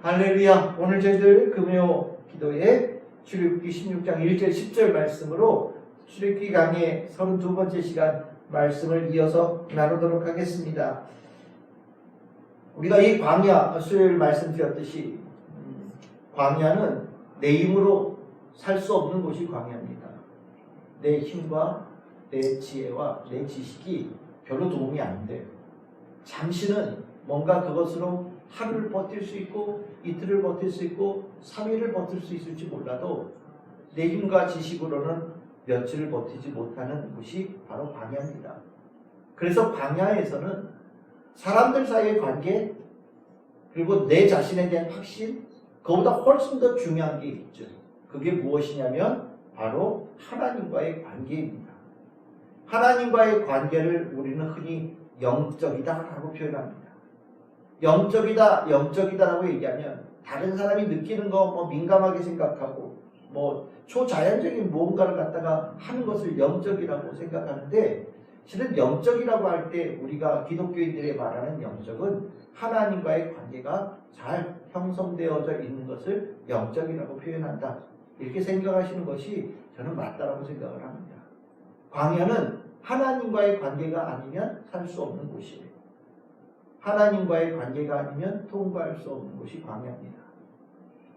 할렐루야. 오늘 저희들 금요 기도에 출애굽기 16장 1절 10절 말씀으로 출애굽기 강의 32번째 시간 말씀을 이어서 나누도록 하겠습니다. 우리가 이 광야, 수요일 말씀드렸듯이 광야는 내 힘으로 살 수 없는 곳이 광야입니다. 내 힘과 내 지혜와 내 지식이 별로 도움이 안 돼요. 잠시는 뭔가 그것으로 하루를 버틸 수 있고 이틀을 버틸 수 있고 3일을 버틸 수 있을지 몰라도 내 힘과 지식으로는 며칠을 버티지 못하는 곳이 바로 광야입니다. 그래서 광야에서는 사람들 사이의 관계 그리고 내 자신에 대한 확신 그보다 훨씬 더 중요한 게 있죠. 그게 무엇이냐면 바로 하나님과의 관계입니다. 하나님과의 관계를 우리는 흔히 영적이다라고 표현합니다. 영적이다라고 얘기하면 다른 사람이 느끼는 거 민감하게 생각하고 초자연적인 무언가를 갖다가 하는 것을 영적이라고 생각하는데 실은 영적이라고 할 때 우리가 기독교인들이 말하는 영적은 하나님과의 관계가 잘 형성되어져 있는 것을 영적이라고 표현한다. 이렇게 생각하시는 것이 저는 맞다라고 생각을 합니다. 광야는 하나님과의 관계가 아니면 살 수 없는 곳이에요. 하나님과의 관계가 아니면 통과할 수 없는 곳이 광야입니다.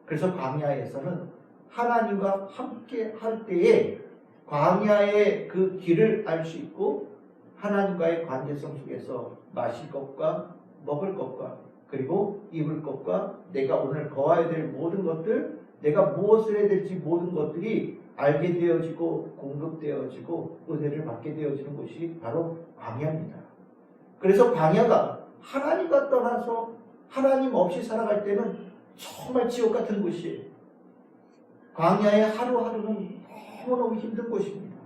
그래서 광야에서는 하나님과 함께 할 때에 광야의 그 길을 알 수 있고 하나님과의 관계성 속에서 마실 것과 먹을 것과 그리고 입을 것과 내가 오늘 거해야 될 모든 것들 내가 무엇을 해야 될지 모든 것들이 알게 되어지고 공급되어지고 은혜를 받게 되어지는 곳이 바로 광야입니다. 그래서 광야가 하나님과 떠나서 하나님 없이 살아갈 때는 정말 지옥 같은 곳이에요. 광야의 하루하루는 너무너무 힘든 곳입니다.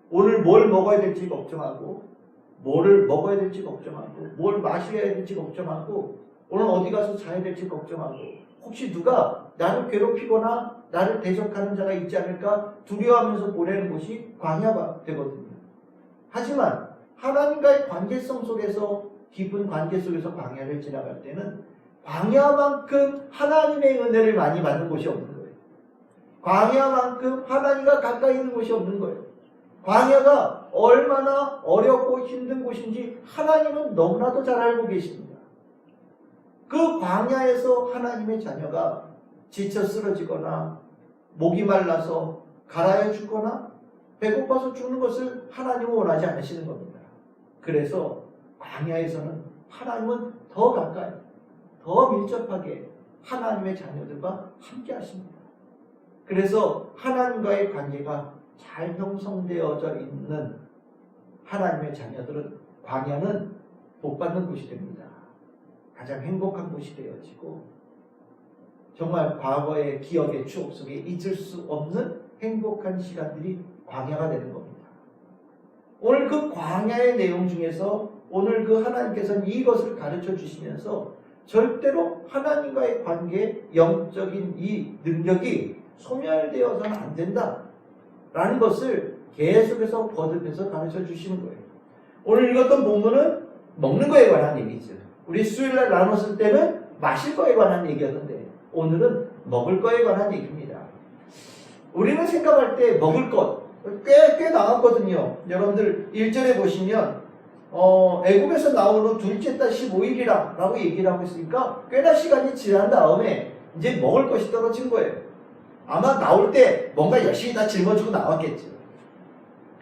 오늘 뭘 먹어야 될지 걱정하고 뭐를 먹어야 될지 걱정하고 뭘 마셔야 될지 걱정하고 오늘 어디 가서 자야 될지 걱정하고 혹시 누가 나를 괴롭히거나 나를 대적하는 자가 있지 않을까 두려워하면서 보내는 곳이 광야가 되거든요. 하지만 하나님과의 관계성 속에서 깊은 관계 속에서 광야를 지나갈 때는 광야만큼 하나님의 은혜를 많이 받는 곳이 없는 거예요. 광야만큼 하나님과 가까이 있는 곳이 없는 거예요. 광야가 얼마나 어렵고 힘든 곳인지 하나님은 너무나도 잘 알고 계십니다. 그 광야에서 하나님의 자녀가 지쳐 쓰러지거나 목이 말라서 갈아여 죽거나 배고파서 죽는 것을 하나님은 원하지 않으시는 겁니다. 그래서 광야에서는 하나님은 더 가까이, 더 밀접하게 하나님의 자녀들과 함께 하십니다. 그래서 하나님과의 관계가 잘 형성되어져 있는 하나님의 자녀들은 광야는 복받는 곳이 됩니다. 가장 행복한 곳이 되어지고 정말 과거의 기억의 추억 속에 잊을 수 없는 행복한 시간들이 광야가 되는 겁니다. 오늘 그 광야의 내용 중에서 오늘 그 하나님께서는 이것을 가르쳐 주시면서 절대로 하나님과의 관계, 영적인 이 능력이 소멸되어서는 안 된다라는 것을 계속해서 거듭해서 가르쳐 주시는 거예요. 오늘 읽었던 본문은 먹는 거에 관한 얘기죠. 우리 수요일날 나눴을 때는 마실 거에 관한 얘기였는데 오늘은 먹을 거에 관한 얘기입니다. 우리는 생각할 때 먹을 것 꽤 나왔거든요. 여러분들 1절에 보시면 애굽에서 나온 후 둘째 달 15일이라 라고 얘기를 하고 있으니까 꽤나 시간이 지난 다음에 이제 먹을 것이 떨어진 거예요. 아마 나올 때 뭔가 열심히 다 짊어지고 나왔겠죠.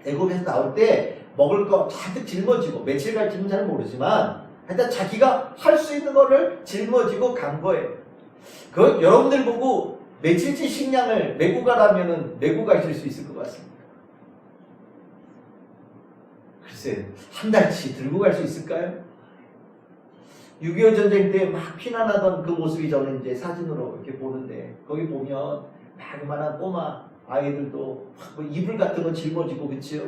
애굽에서 나올 때 먹을 거 잔뜩 짊어지고 며칠 갈지는 잘 모르지만 일단 자기가 할 수 있는 거를 짊어지고 간 거예요. 그 여러분들 보고 며칠치 식량을 메고 가라면은 메고 가실 수 있을 것 같습니다. 글쎄, 한 달치 들고 갈 수 있을까요? 6.25 전쟁 때 막 피난하던 그 모습이 저는 이제 사진으로 이렇게 보는데 거기 보면 막 그만한 꼬마 아이들도 뭐 이불 같은 거 짊어지고 그치요?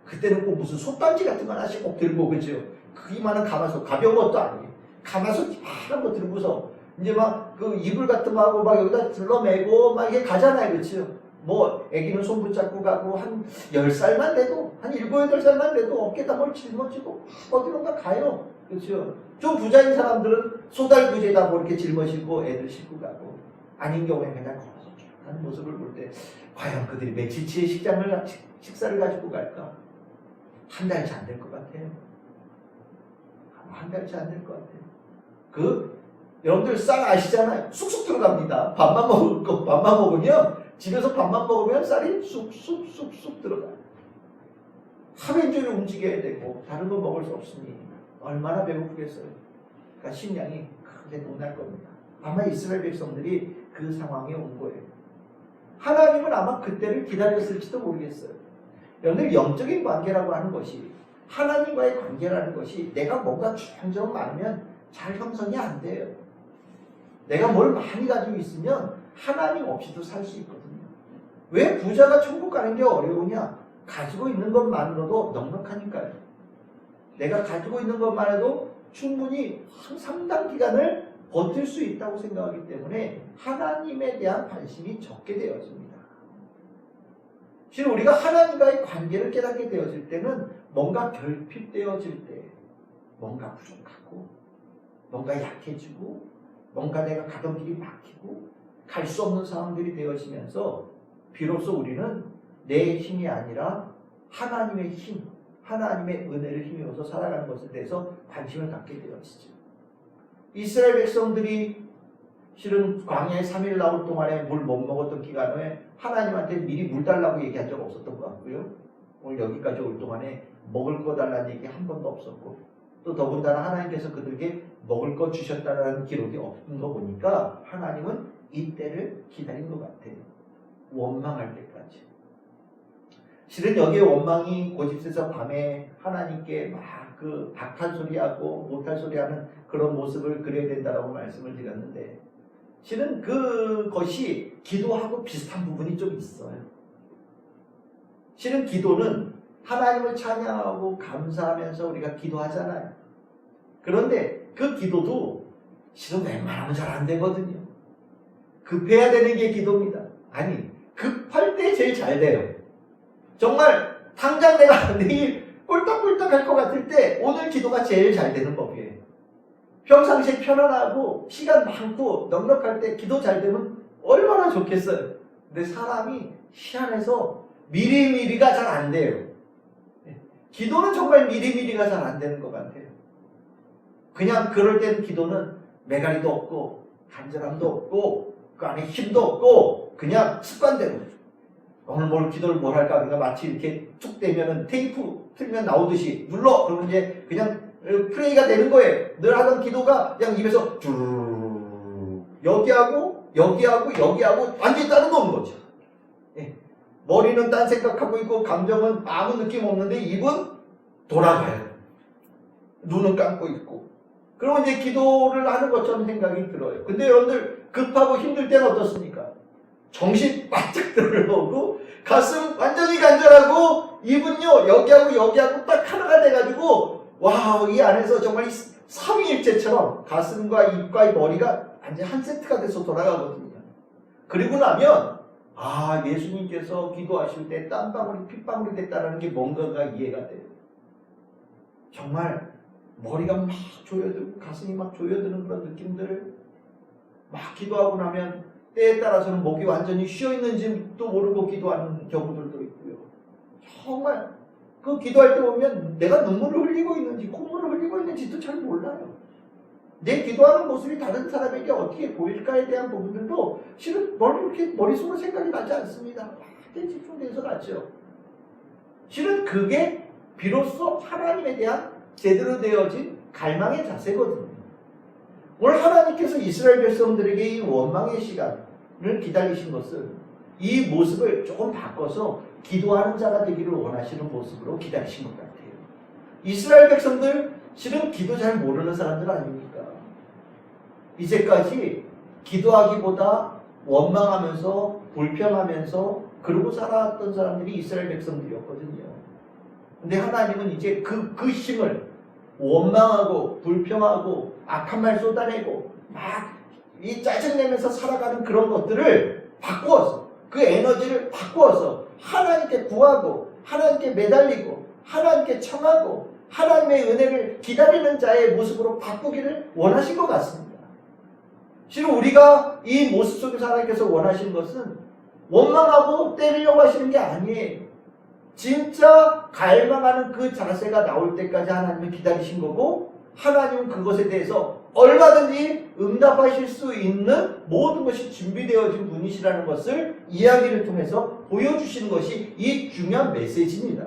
그때는 꼭 무슨 솥단지 같은 거 하나씩 꼭 들고 그치요? 그 이만한 가마솥, 가벼운 것도 아니에요. 가마솥 이만한 거 들고서 이제 막 그 이불 같은 거 하고 막 여기다 들러매고 막 이게 가잖아요. 그치요? 뭐 애기는 손 붙잡고 가고 한 10살만 돼도 한 7, 8살만 돼도 어깨에다 뭘 짊어지고 어디론가 가요. 그렇죠? 좀 부자인 사람들은 소달구지에다 뭐 이렇게 짊어지고 애들 싣고 가고, 아닌 경우에 그냥 걸어서 쭉 가는 모습을 볼 때 과연 그들이 며칠치의 식사를 가지고 갈까? 한 달치 안 될 것 같아요. 한 달치 안 될 것 같아요. 여러분들 쌀 아시잖아요. 쑥쑥 들어갑니다. 밥만 먹으면, 집에서 밥만 먹으면 쌀이 쑥쑥 들어가요. 하루 종일 움직여야 되고 다른 거 먹을 수 없으니 얼마나 배고프겠어요. 그러니까 식량이 크게 논날 겁니다. 아마 이스라엘 백성들이 그 상황에 온 거예요. 하나님은 아마 그때를 기다렸을지도 모르겠어요. 여러분들 영적인 관계라고 하는 것이, 하나님과의 관계라는 것이 내가 뭔가 주렁주렁 많으면 잘 형성이 안 돼요. 내가 뭘 많이 가지고 있으면 하나님 없이도 살 수 있거든요. 왜 부자가 천국 가는 게 어려우냐? 가지고 있는 것만으로도 넉넉하니까요. 내가 가지고 있는 것만 해도 충분히 상당 기간을 버틸 수 있다고 생각하기 때문에 하나님에 대한 관심이 적게 되어집니다. 실은 우리가 하나님과의 관계를 깨닫게 되어질 때는 뭔가 결핍되어질 때, 뭔가 부족하고, 뭔가 약해지고, 뭔가 내가 가던 길이 막히고, 갈 수 없는 상황들이 되어지면서 비로소 우리는 내 힘이 아니라 하나님의 힘, 하나님의 은혜를 힘입어서 살아가는 것에 대해서 관심을 갖게 되어지죠. 이스라엘 백성들이 실은 광야에 3일 나올 동안에 물 못 먹었던 기간에 하나님한테 미리 물 달라고 얘기한 적 없었던 것 같고요. 오늘 여기까지 올 동안에 먹을 거 달라는 얘기 한 번도 없었고, 또 더군다나 하나님께서 그들에게 먹을 거 주셨다는 기록이 없는 거 보니까 하나님은 이때를 기다린 것 같아요. 원망할 때까지. 실은 여기에 원망이 고집세서 밤에 하나님께 막 악한 소리하고 못할 소리하는 그런 모습을 그려야 된다라고 말씀을 드렸는데, 실은 그것이 기도하고 비슷한 부분이 좀 있어요. 실은 기도는 하나님을 찬양하고 감사하면서 우리가 기도하잖아요. 그런데 그 기도도 실은 웬만하면 잘 안 되거든요. 급해야 되는 게 기도입니다. 아니, 급할 때 제일 잘 돼요. 정말 당장 내가 내일 꿀떡꿀떡 할 것 같을 때 오늘 기도가 제일 잘 되는 법이에요. 평상시에 편안하고 시간 많고 넉넉할 때 기도 잘 되면 얼마나 좋겠어요. 근데 사람이 희한해서 미리미리가 잘 안 돼요. 기도는 정말 미리미리가 잘 안 되는 것 같아요. 그냥 그럴 땐 기도는 매가리도 없고 간절함도 없고 그 안에 힘도 없고 그냥 습관대로 오늘 기도를 뭘 할까? 그러니까 마치 이렇게 툭 대면은 테이프 틀면 나오듯이 눌러! 그러면 이제 그냥 프레이가 되는 거예요. 늘 하던 기도가 그냥 입에서 쭉 여기하고 완전히 따로 노는 거죠. 예. 머리는 딴 생각하고 있고 감정은 아무 느낌 없는데 입은 돌아가요. 눈은 감고 있고. 그러면 이제 기도를 하는 것처럼 생각이 들어요. 근데 여러분들 급하고 힘들 때는 어떻습니까? 정신 바짝 들어오고 가슴 완전히 간절하고 입은요 여기하고 딱 하나가 돼가지고 와우, 이 안에서 정말 삼위일체처럼 가슴과 입과 이 머리가 완전 한 세트가 돼서 돌아가거든요. 그리고 나면 예수님께서 기도하실 때 땀방울이 핏방울이 됐다는 게 뭔가가 이해가 돼요. 정말 머리가 막 조여들고 가슴이 막 조여드는 그런 느낌들을 막 기도하고 나면 때에 따라서는 목이 완전히 쉬어있는지도 모르고 기도하는 경우들도 있고요. 정말 그 기도할 때 보면 내가 눈물을 흘리고 있는지 콧물을 흘리고 있는지도 잘 몰라요. 내 기도하는 모습이 다른 사람에게 어떻게 보일까에 대한 부분들도 실은 이렇게 머릿속으로 생각이 나지 않습니다. 완전히 집중돼서 가죠. 실은 그게 비로소 하나님에 대한 제대로 되어진 갈망의 자세거든요. 오늘 하나님께서 이스라엘 백성들에게 이 원망의 시간을 기다리신 것은 이 모습을 조금 바꿔서 기도하는 자가 되기를 원하시는 모습으로 기다리신 것 같아요. 이스라엘 백성들 실은 기도 잘 모르는 사람들 아닙니까? 이제까지 기도하기보다 원망하면서 불평하면서 그러고 살아왔던 사람들이 이스라엘 백성들이었거든요. 근데 하나님은 이제 그 힘을 원망하고 불평하고 악한 말 쏟아내고 막 이 짜증내면서 살아가는 그런 것들을 바꾸어서 그 에너지를 바꾸어서 하나님께 구하고 하나님께 매달리고 하나님께 청하고 하나님의 은혜를 기다리는 자의 모습으로 바꾸기를 원하신 것 같습니다. 실은 우리가 이 모습 속에서 하나님께서 원하시는 것은 원망하고 때리려고 하시는 게 아니에요. 진짜 갈망하는 그 자세가 나올 때까지 하나님은 기다리신 거고, 하나님은 그것에 대해서 얼마든지 응답하실 수 있는 모든 것이 준비되어진 분이시라는 것을 이야기를 통해서 보여주시는 것이 이 중요한 메시지입니다.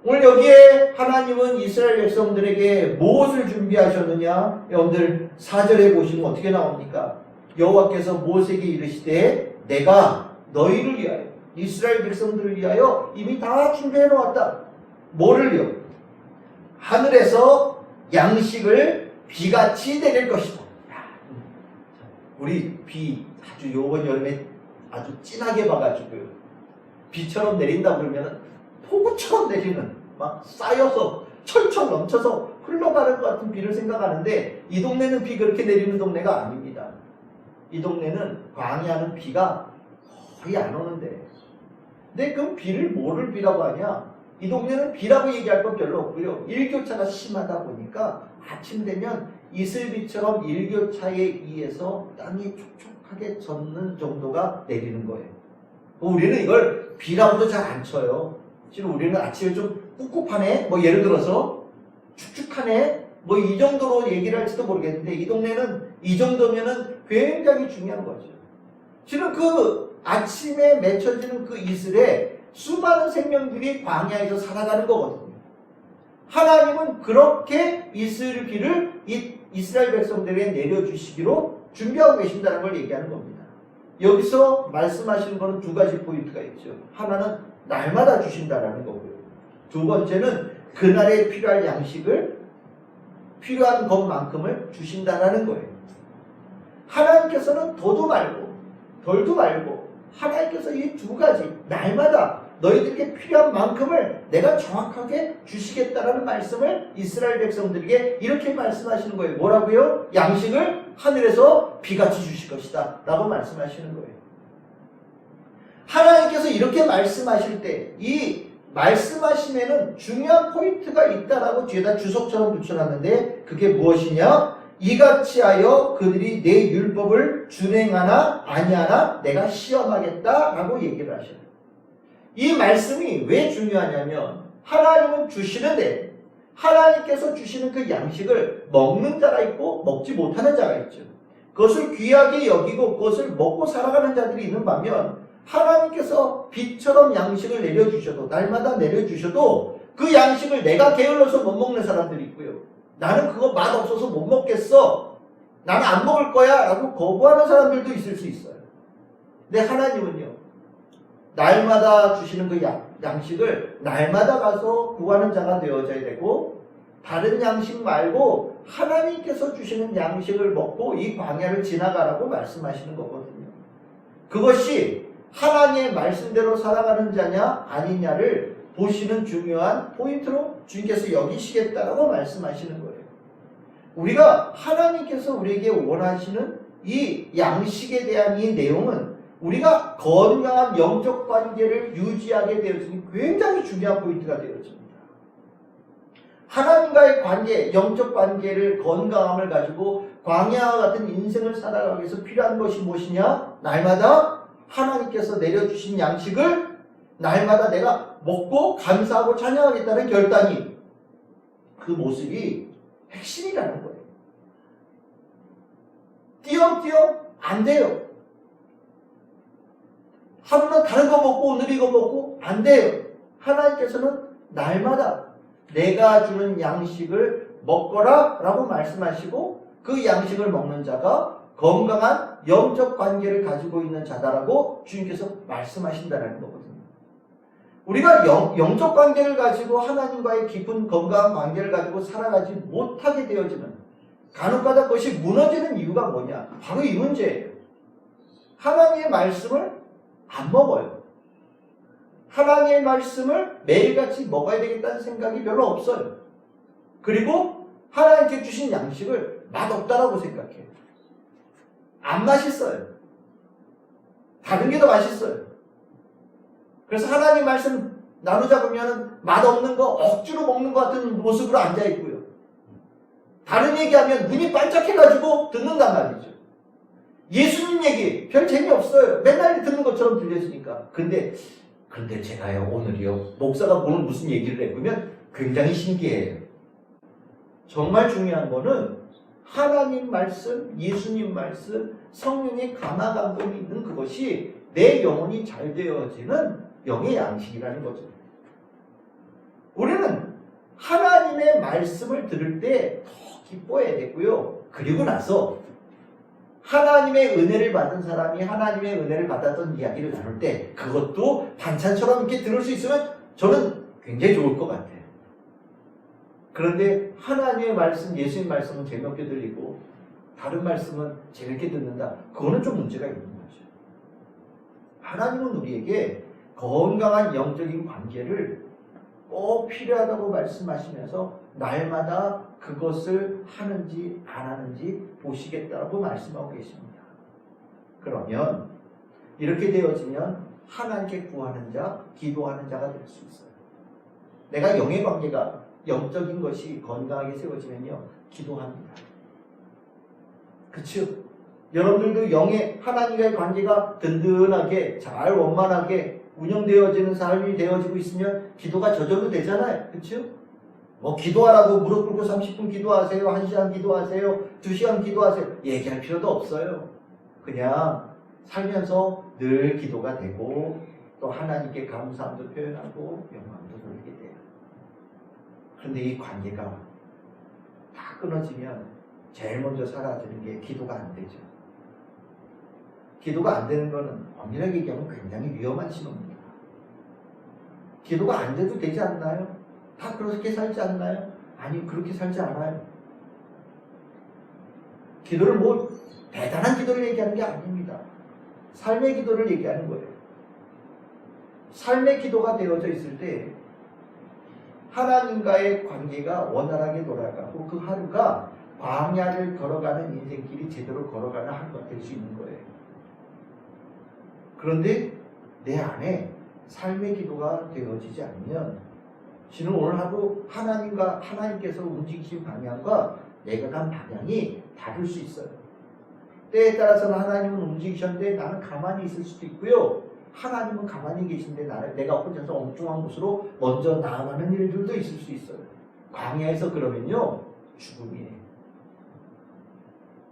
오늘 여기에 하나님은 이스라엘 백성들에게 무엇을 준비하셨느냐? 여러분들 4절에 보시면 어떻게 나옵니까? 여호와께서 모세에게 이르시되 내가 너희를 위하여, 이스라엘 백성들을 위하여 이미 다 준비해 놓았다. 뭐를요? 하늘에서 양식을 비같이 내릴 것이다. 우리 비 아주 요번 여름에 아주 진하게 봐가지고요, 비처럼 내린다 그러면 폭우처럼 내리는, 막 쌓여서 철철 넘쳐서 흘러가는 것 같은 비를 생각하는데, 이 동네는 비 그렇게 내리는 동네가 아닙니다. 이 동네는 광야는 비가 거의 안 오는데, 근데 그 비를 뭐를 비라고 하냐? 이 동네는 비라고 얘기할 건 별로 없고요, 일교차가 심하다 보니까 아침 되면 이슬비처럼 일교차에 의해서 땅이 촉촉하게 젖는 정도가 내리는 거예요. 우리는 이걸 비라고도 잘 안 쳐요. 지금 우리는 아침에 좀 꿉꿉하네, 뭐 예를 들어서 축축하네, 뭐 이 정도로 얘기를 할지도 모르겠는데, 이 동네는 이 정도면은 굉장히 중요한 거죠. 지금 그 아침에 맺혀지는 그 이슬에 수많은 생명들이 광야에서 살아가는 거거든요. 하나님은 그렇게 이슬비를 이스라엘 백성들에게 내려주시기로 준비하고 계신다는 걸 얘기하는 겁니다. 여기서 말씀하시는 것은 두 가지 포인트가 있죠. 하나는 날마다 주신다라는 거고요, 두 번째는 그날에 필요할 양식을 필요한 것만큼을 주신다라는 거예요. 하나님께서는 더도 말고 덜도 말고, 하나님께서 이 두 가지 날마다 너희들에게 필요한 만큼을 내가 정확하게 주시겠다라는 말씀을 이스라엘 백성들에게 이렇게 말씀하시는 거예요. 뭐라고요? 양식을 하늘에서 비같이 주실 것이다 라고 말씀하시는 거예요. 하나님께서 이렇게 말씀하실 때 이 말씀하심에는 중요한 포인트가 있다라고 뒤에다 주석처럼 붙여놨는데, 그게 무엇이냐? 이같이 하여 그들이 내 율법을 준행하나 아니하나 내가 시험하겠다라고 얘기를 하셔요. 이 말씀이 왜 중요하냐면, 하나님은 주시는데 하나님께서 주시는 그 양식을 먹는 자가 있고 먹지 못하는 자가 있죠. 그것을 귀하게 여기고 그것을 먹고 살아가는 자들이 있는 반면, 하나님께서 비처럼 양식을 내려주셔도, 날마다 내려주셔도 그 양식을 내가 게을러서 못 먹는 사람들이 있고요, 나는 그거 맛없어서 못 먹겠어, 나는 안 먹을 거야 라고 거부하는 사람들도 있을 수 있어요. 근데 하나님은요, 날마다 주시는 그 양식을 날마다 가서 구하는 자가 되어져야 되고, 다른 양식 말고 하나님께서 주시는 양식을 먹고 이 광야를 지나가라고 말씀하시는 거거든요. 그것이 하나님의 말씀대로 살아가는 자냐 아니냐를 보시는 중요한 포인트로 주님께서 여기시겠다라고 말씀하시는 거예요. 우리가 하나님께서 우리에게 원하시는 이 양식에 대한 이 내용은 우리가 건강한 영적 관계를 유지하게 되어지는 굉장히 중요한 포인트가 되어집니다. 하나님과의 관계, 영적 관계를, 건강함을 가지고 광야와 같은 인생을 살아가기 위해서 필요한 것이 무엇이냐? 날마다 하나님께서 내려주신 양식을 날마다 내가 먹고 감사하고 찬양하겠다는 결단이, 그 모습이 핵심이라는 거예요. 띄엄띄엄 안 돼요. 하루는 다른 거 먹고 오늘 이거 먹고 안 돼요. 하나님께서는 날마다 내가 주는 양식을 먹거라 라고 말씀하시고, 그 양식을 먹는 자가 건강한 영적 관계를 가지고 있는 자다라고 주님께서 말씀하신다는 거거든요. 우리가 영적 관계를 가지고 하나님과의 깊은 건강한 관계를 가지고 살아가지 못하게 되어지는, 간혹가다 그것이 무너지는 이유가 뭐냐? 바로 이 문제예요. 하나님의 말씀을 안 먹어요. 하나님의 말씀을 매일같이 먹어야 되겠다는 생각이 별로 없어요. 그리고 하나님께 주신 양식을 맛없다라고 생각해요. 안 맛있어요. 다른 게 더 맛있어요. 그래서 하나님 말씀 나누자 그러면 맛없는 거 억지로 먹는 것 같은 모습으로 앉아있고요. 다른 얘기하면 눈이 반짝해가지고 듣는단 말이죠. 예수님 얘기 별 재미없어요. 맨날 듣는 것처럼 들려지니까. 근데 제가요 오늘이요 목사가 오늘 무슨 얘기를 해보면 굉장히 신기해요. 정말 중요한 거는 하나님 말씀, 예수님 말씀, 성령의 감화 감동이 있는 그것이 내 영혼이 잘 되어지는 영의 양식이라는 거죠. 우리는 하나님의 말씀을 들을 때 더 기뻐해야 되고요. 그리고 나서 하나님의 은혜를 받은 사람이 하나님의 은혜를 받았던 이야기를 나눌 때 그것도 반찬처럼 이렇게 들을 수 있으면 저는 굉장히 좋을 것 같아요. 그런데 하나님의 말씀, 예수님 말씀은 재미없게 들리고 다른 말씀은 재밌게 듣는다. 그거는 좀 문제가 있는 거죠. 하나님은 우리에게 건강한 영적인 관계를 꼭 필요하다고 말씀하시면서 날마다 그것을 하는지 안 하는지 보시겠다고 말씀하고 계십니다. 그러면 이렇게 되어지면 하나님께 구하는 자, 기도하는 자가 될 수 있어요. 내가 영의 관계가 영적인 것이 건강하게 세워지면요 기도합니다. 그렇죠? 여러분들도 영의 하나님과의 관계가 든든하게 잘 원만하게 운영되어지는 삶이 되어지고 있으면 기도가 저절로 되잖아요. 그렇죠? 뭐 기도하라고 무릎 꿇고 30분 기도하세요, 1시간 기도하세요, 2시간 기도하세요 얘기할 필요도 없어요. 그냥 살면서 늘 기도가 되고 또 하나님께 감사함도 표현하고 영광도 돌리게 돼요. 그런데 이 관계가 다 끊어지면 제일 먼저 사라지는 게 기도가 안 되죠. 기도가 안 되는 거는 엄밀하게 얘기하면 굉장히 위험한 신호입니다. 기도가 안 돼도 되지 않나요? 다 그렇게 살지 않나요? 아니 그렇게 살지 않아요. 기도를 뭐 대단한 기도를 얘기하는 게 아닙니다. 삶의 기도를 얘기하는 거예요. 삶의 기도가 되어져 있을 때 하나님과의 관계가 원활하게 돌아가고 그 하루가 광야를 걸어가는 인생길이 제대로 걸어가는 하루가 될 수 있는 거예요. 그런데 내 안에 삶의 기도가 되어지지 않으면 지금 오늘 하루 하나님께서 움직이신 방향과 내가 간 방향이 다를 수 있어요. 때에 따라서는 하나님은 움직이셨는데 나는 가만히 있을 수도 있고요. 하나님은 가만히 계신데 내가 혼자서 엉뚱한 곳으로 먼저 나아가는 일들도 있을 수 있어요. 광야에서 그러면요 죽음이에요.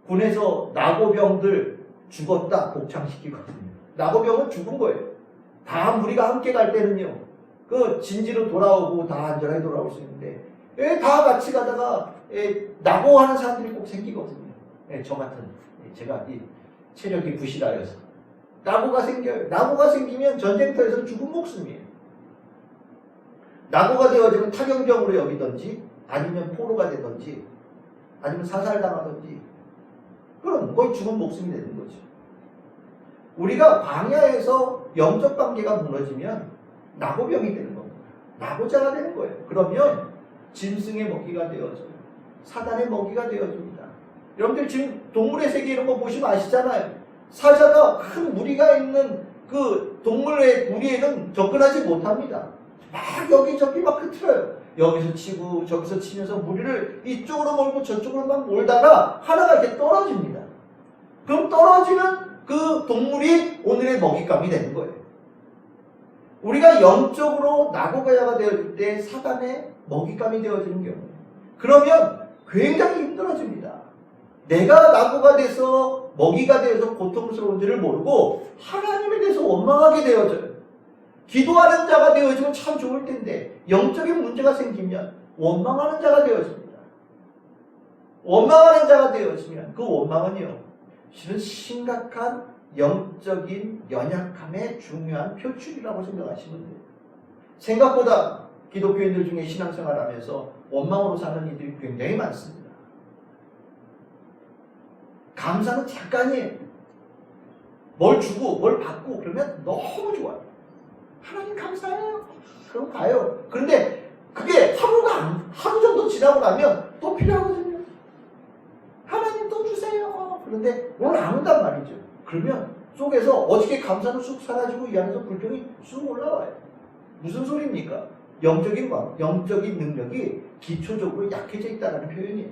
군에서 나고병들 죽었다 복창시키거든요. 나고병은 죽은 거예요. 다 무리가 함께 갈 때는요 그 진지로 돌아오고 다 안전하게 돌아올 수 있는데 다 같이 가다가 낙오하는 사람들이 꼭 생기거든요. 저 같은 제가 이 체력이 부실하여서 낙오가 생겨요. 낙오가 생기면 전쟁터에서 죽은 목숨이에요. 낙오가 되어지면 타경병으로 여기든지 아니면 포로가 되든지 아니면 사살당하든지 그럼 거의 죽은 목숨이 되는 거죠. 우리가 광야에서 영적 관계가 무너지면 낙오병이 되는 겁니다. 낙오자가 되는 거예요. 그러면 짐승의 먹이가 되어져요. 사단의 먹이가 되어집니다. 여러분들 지금 동물의 세계 이런 거 보시면 아시잖아요. 사자가 큰 무리가 있는 그 동물의 무리에는 접근하지 못합니다. 막 여기저기 막 흐트려요. 여기서 치고 저기서 치면서 무리를 이쪽으로 몰고 저쪽으로 막 몰다가 하나가 이렇게 떨어집니다. 그럼 떨어지는 그 동물이 오늘의 먹잇감이 되는 거예요. 우리가 영적으로 낙오가야가 되어질 때 사단의 먹잇감이 되어지는 경우 그러면 굉장히 힘들어집니다. 내가 낙오가 돼서 먹이가 되어서 고통스러운지를 모르고 하나님에 대해서 원망하게 되어져요. 기도하는 자가 되어지면 참 좋을 텐데 영적인 문제가 생기면 원망하는 자가 되어집니다. 원망하는 자가 되어지면 그 원망은요 실은 심각한 영적인 연약함의 중요한 표출이라고 생각하시면 돼요. 생각보다 기독교인들 중에 신앙생활하면서 원망으로 사는 이들이 굉장히 많습니다. 감사는 잠깐이에요. 뭘 주고 뭘 받고 그러면 너무 좋아요. 하나님 감사해요. 그럼 가요. 그런데 그게 하루 정도 지나고 나면 또 필요하거든요. 하나님 또 주세요. 그런데 오늘 안 온단 말이죠. 그러면 속에서 어저께 감사는 쑥 사라지고 이 안에서 불평이 쑥 올라와요. 무슨 소리입니까? 영적인 능력이 기초적으로 약해져 있다는 표현이에요.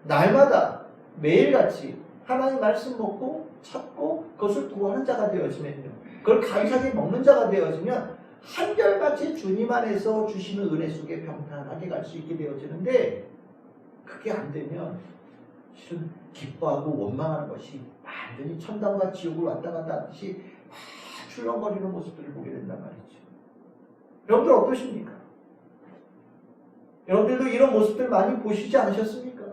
날마다 매일같이 하나님 말씀 먹고 찾고 그것을 구하는 자가 되어지면요. 그걸 감사하게 먹는 자가 되어지면 한결같이 주님 안에서 주시는 은혜 속에 평탄하게 갈 수 있게 되어지는데 그게 안 되면 실은 기뻐하고 원망하는 것이 완전히 천당과 지옥을 왔다 갔다 하듯이 막 출렁거리는 모습들을 보게 된단 말이죠. 여러분들 어떠십니까? 여러분들도 이런 모습들 많이 보시지 않으셨습니까?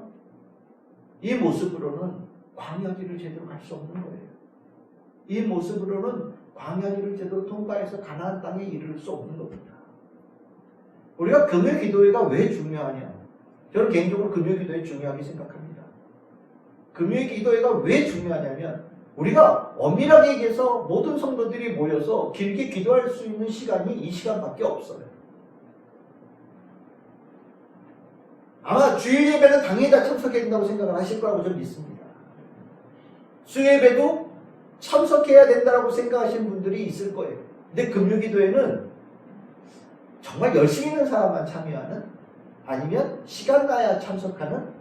이 모습으로는 광야길을 제대로 갈 수 없는 거예요. 이 모습으로는 광야길을 제대로 통과해서 가나안 땅에 이를 수 없는 겁니다. 우리가 금요 기도회가 왜 중요하냐? 저는 개인적으로 금요 기도회 중요하게 생각합니다. 금요 기도회가 왜 중요하냐면 우리가 엄밀하게 얘기해서 모든 성도들이 모여서 길게 기도할 수 있는 시간이 이 시간밖에 없어요. 아마 주일 예배는 당연히 다 참석해야 된다고 생각을 하실 거라고 저는 믿습니다. 수예배도 참석해야 된다고 생각하시는 분들이 있을 거예요. 근데 금요기도회는 정말 열심히 있는 사람만 참여하는, 아니면 시간 나야 참석하는,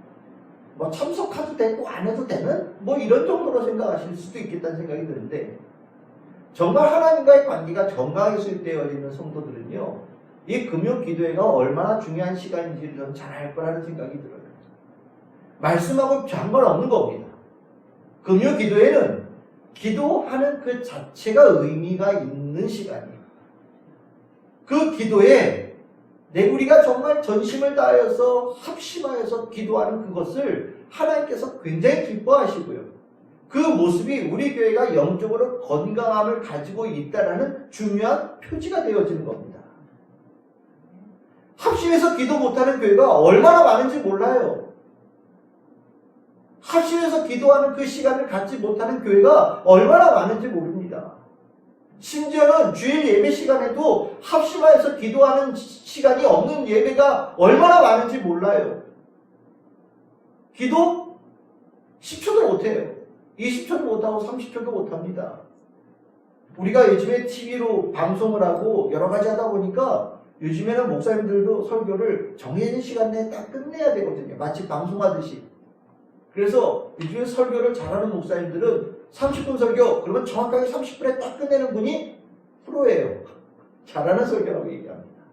뭐 참석해도 되고 안 해도 되는 뭐 이런 정도로 생각하실 수도 있겠다는 생각이 드는데, 정말 하나님과의 관계가 정강하게 수립되어 있는 성도들은요, 이 금요기도회가 얼마나 중요한 시간인지를 저는 잘 알 거라는 생각이 들어요. 말씀하고 상관없는 겁니다. 금요기도회는 기도하는 그 자체가 의미가 있는 시간이에요. 그 기도에 우리가 정말 전심을 다하여서 합심하여서 기도하는 그것을 하나님께서 굉장히 기뻐하시고요. 그 모습이 우리 교회가 영적으로 건강함을 가지고 있다는 중요한 표지가 되어지는 겁니다. 합심해서 기도 못하는 교회가 얼마나 많은지 몰라요. 합심해서 기도하는 그 시간을 갖지 못하는 교회가 얼마나 많은지 모릅니다. 심지어는 주일 예배 시간에도 합심하여서 기도하는 시간이 없는 예배가 얼마나 많은지 몰라요. 기도 10초도 못해요. 20초도 못하고 30초도 못합니다. 우리가 요즘에 TV로 방송을 하고 여러 가지 하다 보니까 요즘에는 목사님들도 설교를 정해진 시간 내에 딱 끝내야 되거든요. 마치 방송하듯이. 그래서 요즘에 설교를 잘하는 목사님들은 30분 설교, 그러면 정확하게 30분에 딱 끝내는 분이 프로예요. 잘하는 설교라고 얘기합니다.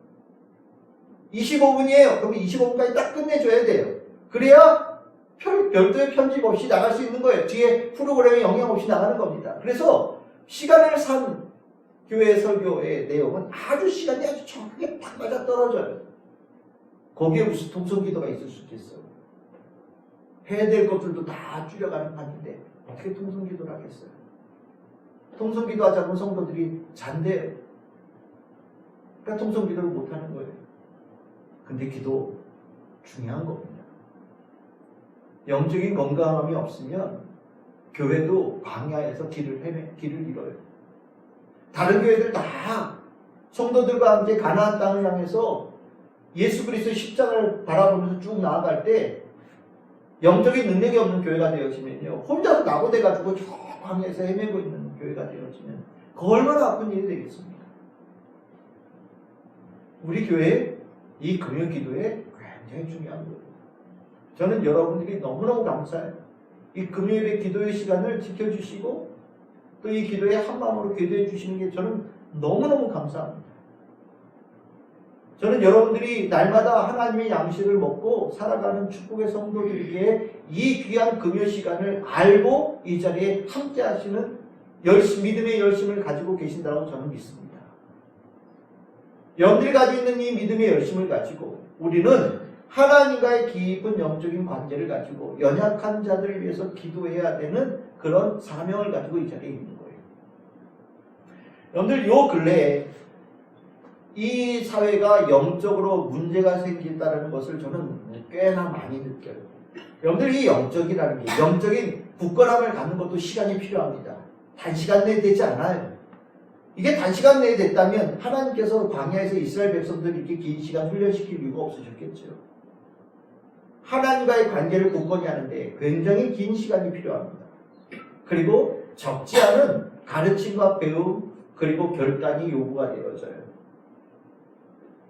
25분이에요. 그러면 25분까지 딱 끝내줘야 돼요. 그래야 별도의 편집 없이 나갈 수 있는 거예요. 뒤에 프로그램에 영향 없이 나가는 겁니다. 그래서 시간을 산 교회 설교의 내용은 시간이 아주 정확하게 딱 맞아 떨어져요. 거기에 무슨 통성기도가 있을 수 있겠어요. 해야 될 것들도 다 줄여가는 판인데 어떻게 통성기도를 하겠어요? 통성기도 하자면 성도들이 잔대요. 그러니까 통성기도를 못하는 거예요. 근데 기도 중요한 겁니다. 영적인 건강함이 없으면 교회도 광야에서 길을 잃어요. 다른 교회들 다 성도들과 함께 가나안 땅을 향해서 예수 그리스도의 십자가를 바라보면서 쭉 나아갈 때 영적인 능력이 없는 교회가 되어지면요, 혼자서 낙오돼가지고 저 광야에서 헤매고 있는 교회가 되어지면 그 얼마나 아픈 일이 되겠습니까? 우리 교회 이 금요기도에 굉장히 중요한 거예요. 저는 여러분들이 너무너무 감사해요. 이 금요일의 기도의 시간을 지켜주시고 또 이 기도에 한마음으로 기도해 주시는 게 저는 너무너무 감사합니다. 저는 여러분들이 날마다 하나님의 양식을 먹고 살아가는 축복의 성도들에게 이 귀한 금요 시간을 알고 이 자리에 함께 하시는 믿음의 열심을 가지고 계신다고 저는 믿습니다. 여러분들이 가지고 있는 이 믿음의 열심을 가지고 우리는 하나님과의 깊은 영적인 관계를 가지고 연약한 자들을 위해서 기도해야 되는 그런 사명을 가지고 이 자리에 있는 거예요. 여러분들 요 근래에 이 사회가 영적으로 문제가 생긴다는 것을 저는 꽤나 많이 느껴요. 여러분들 이 영적이라는 게, 영적인 굳건함을 갖는 것도 시간이 필요합니다. 단시간 내에 되지 않아요. 이게 단시간 내에 됐다면 하나님께서 광야에서 이스라엘 백성들을 이렇게 긴 시간 훈련시킬 이유가 없으셨겠죠. 하나님과의 관계를 굳건히 하는데 굉장히 긴 시간이 필요합니다. 그리고 적지 않은 가르침과 배움, 그리고 결단이 요구가 되어져요.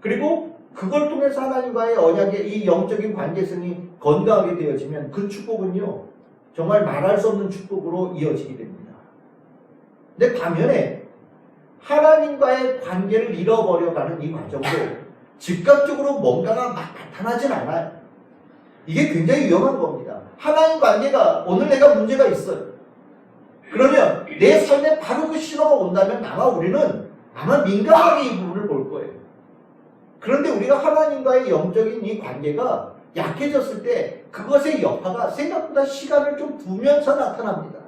그리고 그걸 통해서 하나님과의 언약의 이 영적인 관계성이 건강하게 되어지면 그 축복은요, 정말 말할 수 없는 축복으로 이어지게 됩니다. 근데 반면에 하나님과의 관계를 잃어버려가는 이 과정도 즉각적으로 뭔가가 막 나타나진 않아요. 이게 굉장히 위험한 겁니다. 하나님 관계가 오늘 내가 문제가 있어요. 그러면 내 삶에 바로 그 신호가 온다면 아마 우리는 민감하게 이 부분을 볼 거예요. 그런데 우리가 하나님과의 영적인 이 관계가 약해졌을 때 그것의 여파가 생각보다 시간을 좀 두면서 나타납니다.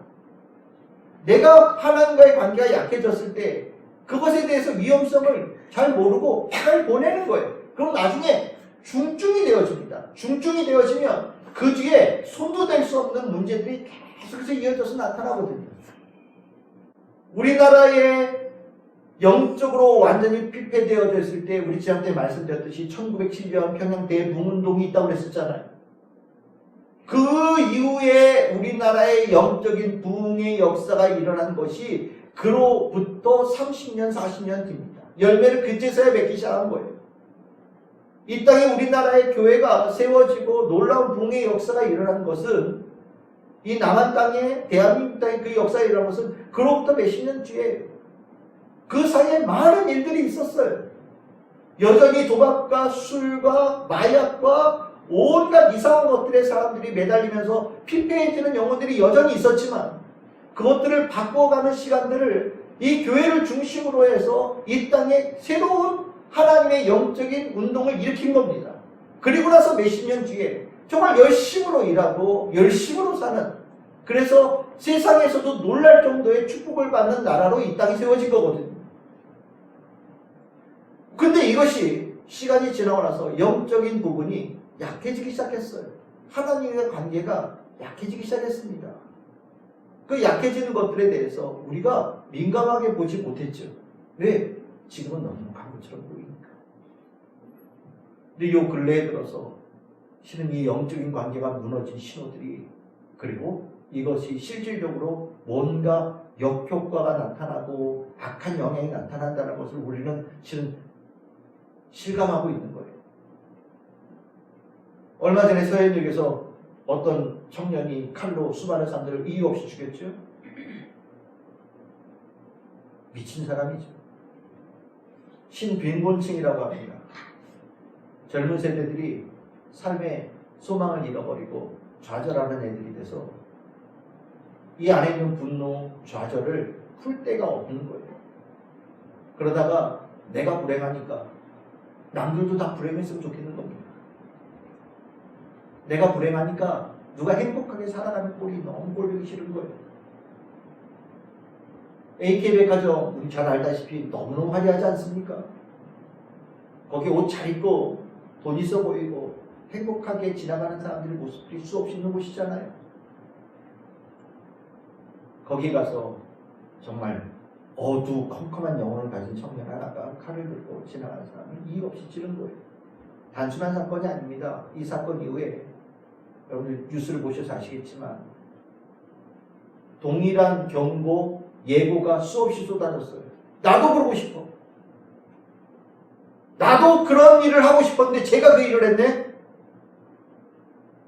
내가 하나님과의 관계가 약해졌을 때 그것에 대해서 위험성을 잘 모르고 잘 보내는 거예요. 그럼 나중에 중증이 되어집니다. 중증이 되어지면 그 뒤에 손도 댈 수 없는 문제들이 계속해서 이어져서 나타나거든요. 우리나라의 영적으로 완전히 피폐되어져 있을 때 우리 지난 때 말씀드렸듯이 1907년 평양 대붕운동이 있다고 그랬었잖아요. 그 이후에 우리나라의 영적인 부흥의 역사가 일어난 것이 그로부터 30년, 40년 뒤입니다. 열매를 그제서야 맺기 시작한 거예요. 이 땅에 우리나라의 교회가 세워지고 놀라운 부흥의 역사가 일어난 것은 이 남한 땅에 대한민국 땅에 그 역사가 일어난 것은 그로부터 몇십 년 뒤에 그 사이에 많은 일들이 있었어요. 여전히 도박과 술과 마약과 온갖 이상한 것들에 사람들이 매달리면서 피폐해지는 영혼들이 여전히 있었지만 그것들을 바꿔가는 시간들을 이 교회를 중심으로 해서 이 땅에 새로운 하나님의 영적인 운동을 일으킨 겁니다. 그리고 나서 몇십 년 뒤에 정말 열심으로 일하고 열심으로 사는, 그래서 세상에서도 놀랄 정도의 축복을 받는 나라로 이 땅이 세워진 거거든요. 근데 이것이 시간이 지나고 나서 영적인 부분이 약해지기 시작했어요. 하나님과의 관계가 약해지기 시작했습니다. 그 약해지는 것들에 대해서 우리가 민감하게 보지 못했죠. 왜? 지금은 너무 간 것처럼 보이니까. 근데 요 근래에 들어서 실은 이 영적인 관계가 무너진 신호들이, 그리고 이것이 실질적으로 뭔가 역효과가 나타나고 악한 영향이 나타난다는 것을 우리는 실은 실감하고 있는 거예요. 얼마 전에 서현역에서 어떤 청년이 칼로 수많은 사람들을 이유 없이 죽였죠. 미친 사람이죠. 신빈곤층이라고 합니다. 젊은 세대들이 삶의 소망을 잃어버리고 좌절하는 애들이 돼서 이 안에 있는 분노, 좌절을 풀 데가 없는 거예요. 그러다가 내가 불행하니까 남들도 다 불행했으면 좋겠는 겁니다. 내가 불행하니까 누가 행복하게 살아가는 꼴이 너무 꼴보기 싫은 거예요. AK백화점 우리 잘 알다시피 너무너무 화려하지 않습니까? 거기 옷 잘 입고 돈 있어 보이고 행복하게 지나가는 사람들의 모습들이 수없이 있는 곳이잖아요. 거기 가서 정말 어두컴컴한 영혼을 가진 청년 하나가 칼을 들고 지나가는 사람을 이유 없이 찌른 거예요. 단순한 사건이 아닙니다. 이 사건 이후에 여러분들 뉴스를 보셔서 아시겠지만 동일한 경고, 예고가 수없이 쏟아졌어요. 나도 그러고 싶어. 나도 그런 일을 하고 싶었는데 제가 그 일을 했네?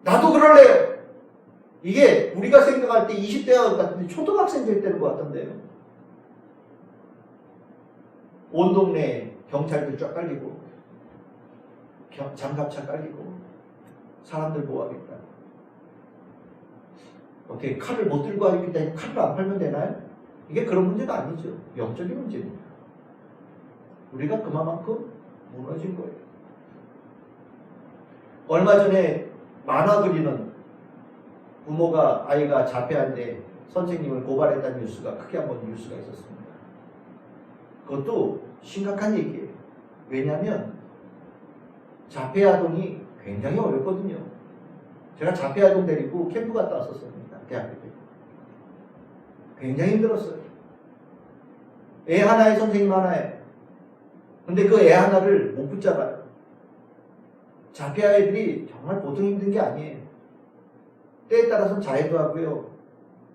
나도 그럴래요. 이게 우리가 생각할 때 20대가 같은데 초등학생들 때는 것 같던데요. 온 동네에 경찰들 쫙 깔리고 장갑차 깔리고 사람들 보호하겠다. 어떻게 칼을 못 들고 하겠다. 칼을 안 팔면 되나요? 이게 그런 문제가 아니죠. 영적인 문제입니다. 우리가 그만큼 무너진 거예요. 얼마 전에 만화 그리는 부모가 아이가 자폐한데 선생님을 고발했다는 뉴스가 크게 한번 뉴스가 있었습니다. 그것도 심각한 얘기예요. 왜냐하면 자폐아동이 굉장히 어렵거든요. 제가 자폐아동 데리고 캠프 갔다 왔었습니다. 대학교 때. 굉장히 힘들었어요. 애 하나에 선생님 하나에. 근데 그 애 하나를 못 붙잡아요. 자폐아이들이 정말 보통 힘든 게 아니에요. 때에 따라서는 자해도 하고요.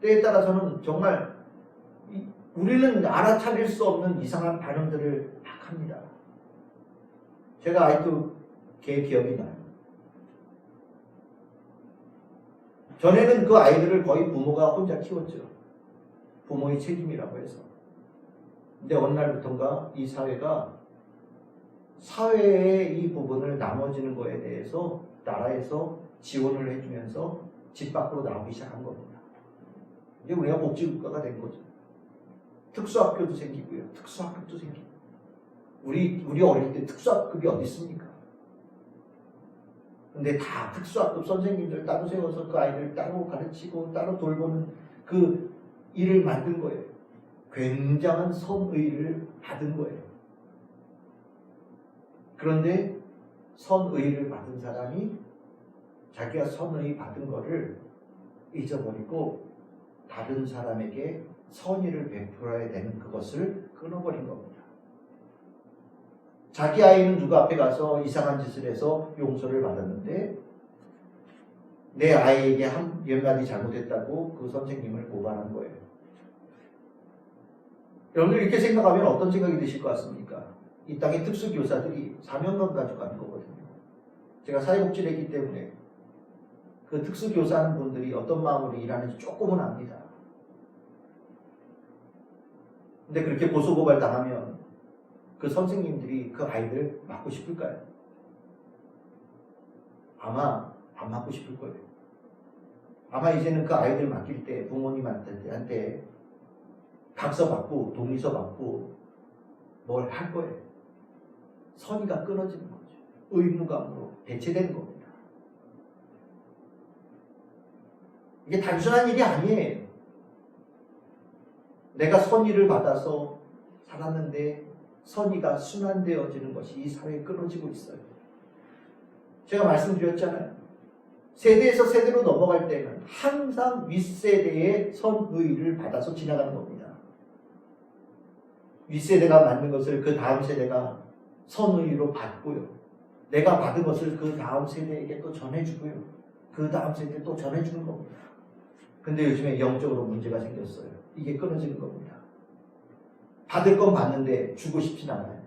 때에 따라서는 정말 우리는 알아차릴 수 없는 이상한 반응들을 막 합니다. 제가 아직도 걔 기억이 나요. 전에는 그 아이들을 거의 부모가 혼자 키웠죠. 부모의 책임이라고 해서. 근데 어느 날부터인가 이 사회의 이 부분을 나눠지는 거에 대해서 나라에서 지원을 해주면서 집 밖으로 나오기 시작한 겁니다. 이제 우리가 복지국가가 된 거죠. 특수학교도 생기고요. 특수학급도 생기고. 우리 어릴 때 특수학급이 어디 있습니까? 근데 다 특수학급 선생님들 따로 세워서 그 아이들 따로 가르치고 따로 돌보는 그 일을 만든 거예요. 굉장한 선의를 받은 거예요. 그런데 선의를 받은 사람이 자기가 선의 받은 거를 잊어버리고 다른 사람에게 선의를 베풀어야 되는 그것을 끊어버린 겁니다. 자기 아이는 누구 앞에 가서 이상한 짓을 해서 용서를 받았는데 내 아이에게 몇 마디 잘못했다고 그 선생님을 고발한 거예요. 여러분들 이렇게 생각하면 어떤 생각이 드실 것 같습니까? 이 땅의 특수교사들이 사명감 가지고 가는 거거든요. 제가 사회복지를 했기 때문에 그 특수교사 하는 분들이 어떤 마음으로 일하는지 조금은 압니다. 근데 그렇게 고소고발 당하면 그 선생님들이 그 아이들 맡고 싶을까요? 아마 안 맡고 싶을 거예요. 아마 이제는 그 아이들 맡길 때 부모님한테 각서 받고 동의서 받고 뭘 할 거예요. 선의가 끊어지는 거죠. 의무감으로 대체되는 겁니다. 이게 단순한 일이 아니에요. 내가 선의를 받아서 살았는데 선의가 순환되어지는 것이 이 사회에 끊어지고 있어요. 제가 말씀드렸잖아요. 세대에서 세대로 넘어갈 때는 항상 윗세대의 선의를 받아서 지나가는 겁니다. 윗세대가 만든 것을 그 다음 세대가 선의로 받고요. 내가 받은 것을 그 다음 세대에게 또 전해주고요. 그 다음 세대에 또 전해주는 겁니다. 근데 요즘에 영적으로 문제가 생겼어요. 이게 끊어지는 겁니다. 받을 건 받는데 주고 싶진 않아요.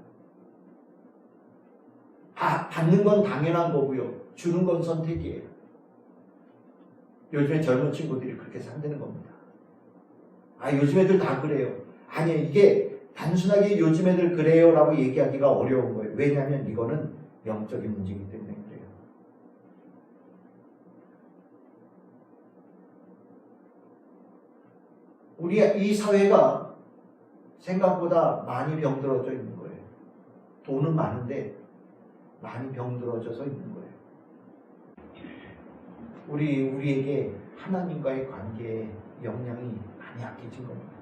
받는 건 당연한 거고요. 주는 건 선택이에요. 요즘에 젊은 친구들이 그렇게 산다는 겁니다. 요즘 애들 다 그래요. 아니, 이게 단순하게 요즘 애들 그래요 라고 얘기하기가 어려운 거예요. 왜냐하면 이거는 영적인 문제이기 때문에 그래요. 우리 이 사회가 생각보다 많이 병들어져 있는 거예요. 돈은 많은데 많이 병들어져서 있는 거예요. 우리에게 하나님과의 관계에 영향이 많이 약해진 겁니다.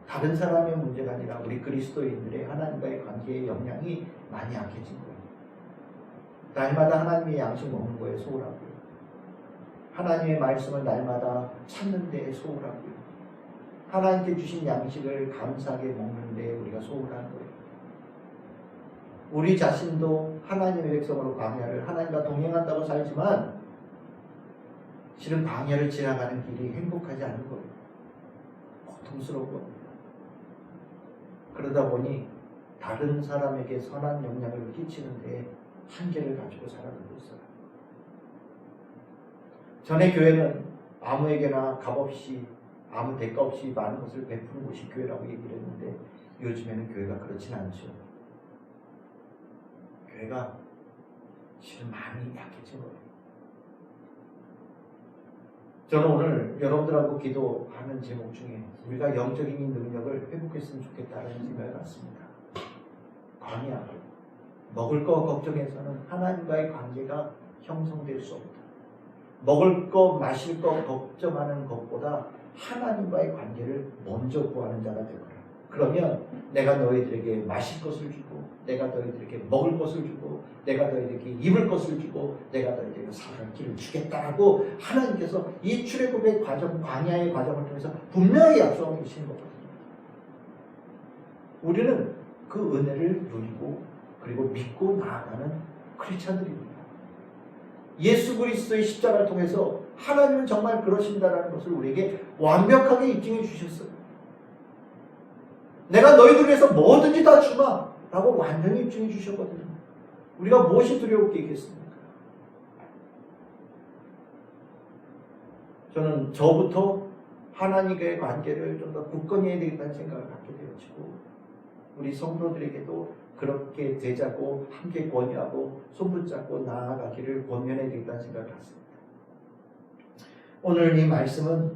다른 사람의 문제가 아니라 우리 그리스도인들의 하나님과의 관계에 영향이 많이 약해진 거예요. 날마다 하나님의 양식 먹는 거에 소홀하고요. 하나님의 말씀을 날마다 찾는 데에 소홀하고요. 하나님께 주신 양식을 감사하게 먹는 데에 우리가 소홀한 거예요. 우리 자신도 하나님의 백성으로 광야를 하나님과 동행한다고 살지만 실은 광야를 지나가는 길이 행복하지 않은 거예요. 고통스러운 겁니다. 그러다 보니 다른 사람에게 선한 영향을 끼치는 데 한계를 가지고 살아가고 있어요. 전에 교회는 아무에게나 값없이 아무 대가 없이 많은 것을 베푸는 곳이 교회라고 얘기를 했는데 요즘에는 교회가 그렇진 않죠. 교회가 실은 많이 약해진 거예요. 저는 오늘 여러분들하고 기도하는 제목 중에 우리가 영적인 능력을 회복했으면 좋겠다는 생각을 갖습니다. 광야, 먹을 거 걱정해서는 하나님과의 관계가 형성될 수 없다. 먹을 거, 마실 거 걱정하는 것보다 하나님과의 관계를 먼저 구하는 자가 되거라. 그러면 내가 너희들에게 마실 것을 주고 내가 너희들에게 먹을 것을 주고 내가 너희들에게 입을 것을 주고 내가 너희들에게 살아갈 길을 주겠다라고 하나님께서 이 출애굽의 과정, 광야의 과정을 통해서 분명히 약속하고 계시는 거거든요. 우리는 그 은혜를 누리고 그리고 믿고 나아가는 크리스찬들입니다. 예수 그리스도의 십자가를 통해서 하나님은 정말 그러신다라는 것을 우리에게 완벽하게 입증해 주셨어요. 내가 너희들 위해서 뭐든지 다 주마 라고 완전히 입증해 주셨거든요. 우리가 무엇이 두려울 게 있겠습니까? 저는 저부터 하나님과의 관계를 좀 더 굳건히 해야 되겠다는 생각을 갖게 되어지고 우리 성도들에게도 그렇게 되자고 함께 권유하고 손붙잡고 나아가기를 권면해야 되겠다는 생각을 갖습니다. 오늘 이 말씀은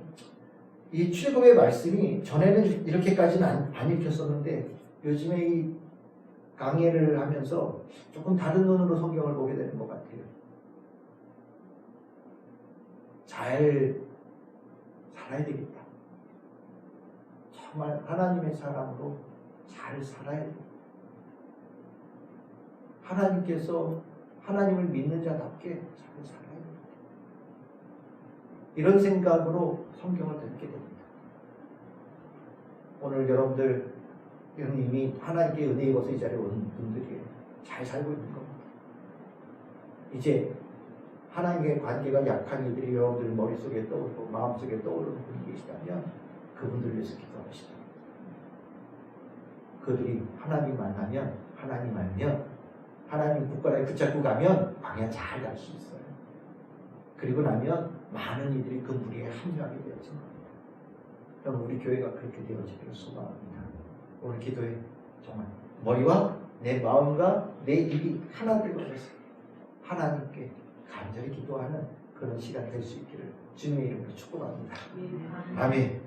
이 출애굽의 말씀이 전에는 이렇게까지는 안 읽혔었는데 요즘에 이 강해를 하면서 조금 다른 눈으로 성경을 보게 되는 것 같아요. 잘 살아야 되겠다. 정말 하나님의 사람으로 잘 살아야 됩니다. 하나님께서 하나님을 믿는 자답게 잘 살아야 됩니다. 이런 생각으로 성경을 읽게 됩니다. 오늘 여러분들 이미 하나님께 은혜 입어서 이 자리에 온 분들이 잘 살고 있는 겁니다. 이제 하나님과의 관계가 약한 이들이 여러분들 머릿속에 떠오르고 마음속에 떠오르는 분이 계시다면 그분들 위해서 기도하시다. 그들이 하나님 만나면 하나님 알면 하나님 국가에 붙잡고 가면 방향 잘 갈 수 있어요. 그리고 나면 많은 이들이 그 무리에 합류하게 되어진 겁니다. 그럼 우리 교회가 그렇게 되어지기를 소망합니다. 오늘 기도에 정말 머리와 내 마음과 내 입이 하나 되어져서 하나님께 간절히 기도하는 그런 시간 될 수 있기를 주님의 이름으로 축복합니다. 아멘.